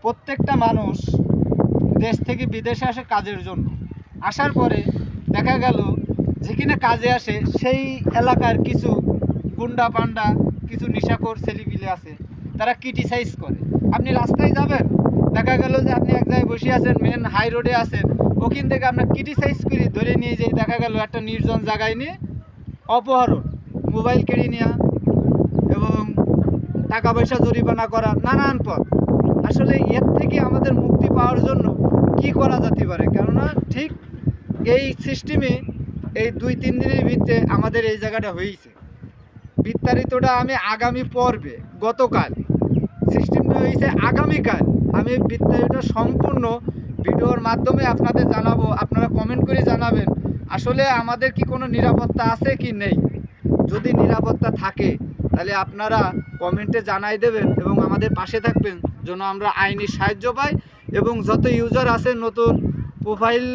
প্রত্যেকটা মানুষ দেশ থেকে বিদেশে আসে কাজের জন্য। আসার পরে দেখা গেল যেখানে কাজে আসে সেই এলাকার কিছু গুন্ডা পান্ডা, কিছু নেশাখোর ছেলেপিলে আছে, তারা ক্রিটিসাইজ করে। আপনি রাস্তায় যাবেন, দেখা গেল যে আপনি এক জায়গায় বসে আছেন, মেন হাই রোডে আছেন, ওখান থেকে আপনার ক্রিটিসাইজ করে ধরে নিয়ে যেয়ে দেখা গেল একটা নির্জন জায়গায় নিয়ে অপহরণ, মোবাইল কেড়ে নেওয়া এবং টাকা পয়সা জরিমানা করা, নানান পথ। আসলে এর থেকে আমাদের মুক্তি পাওয়ার জন্য কি করা যেতে পারে? কেননা ঠিক এই সিস্টেমে এই 2-3 দিনের ভিতরে আমাদের এই জায়গাটা হয়েছে। বিস্তারিতটা আমি আগামী পর্বে, গতকাল সিস্টেমটা হয়েছে আগামীকাল, আমি বিস্তারিত সম্পূর্ণ ভিডিওর মাধ্যমে আপনাদের জানাবো। আপনারা কমেন্ট করে জানাবেন আসলে আমাদের কি কোনো নিরাপত্তা আছে কি নেই। যদি নিরাপত্তা থাকে তাহলে আপনারা কমেন্টে জানাই দেবেন এবং আমাদের পাশে থাকবেন যেন আমরা আইনি সাহায্য পাই। এবং যত ইউজার আছে নতুন প্রোফাইল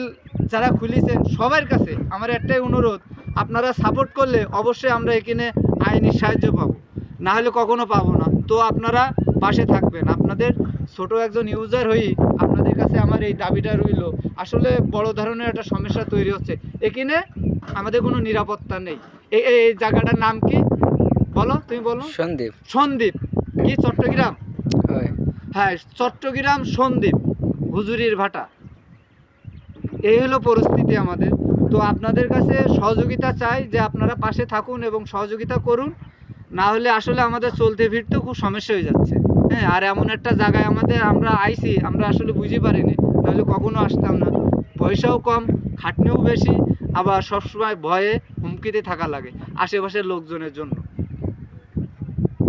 যারা খুলেছেন সবার কাছে আমার একটাই অনুরোধ, আপনারা সাপোর্ট করলে অবশ্যই আমরা এখানে আইনি সাহায্য পাবো, না হলে কখনো পাবো না। তো আপনারা পাশে থাকবেন। আপনাদের ছোট একজন ইউজার হয়ে আপনাদের কাছে আমার এই দাবিটা রইল। আসলে বড় ধরনের একটা সমস্যা তৈরি হচ্ছে, এখানে আমাদের কোনো নিরাপত্তা নেই। এই জায়গাটার নাম কি বলো, তুমি বলো। সন্দীপ। সন্দ্বীপ কি চট্টগ্রাম? হ্যাঁ, চট্টগ্রাম সন্দ্বীপ, হুজুরির ভাটা। এই হলো পরিস্থিতি আমাদের। তো আপনাদের কাছে সহযোগিতা চাই যে আপনারা পাশে থাকুন এবং সহযোগিতা করুন, না হলে আসলে আমাদের চলতে ফিরতেও খুব সমস্যা হয়ে যাচ্ছে। হ্যাঁ, আর এমন একটা জায়গায় আমরা আইছি, আমরা আসলে বুঝতে পারিনি, তাহলে কখনো আসতাম না। পয়সাও কম, খাটনিও বেশি, আবার সবসময় ভয়ে হুমকিতে থাকা লাগে আশেপাশের লোকজনের জন্য।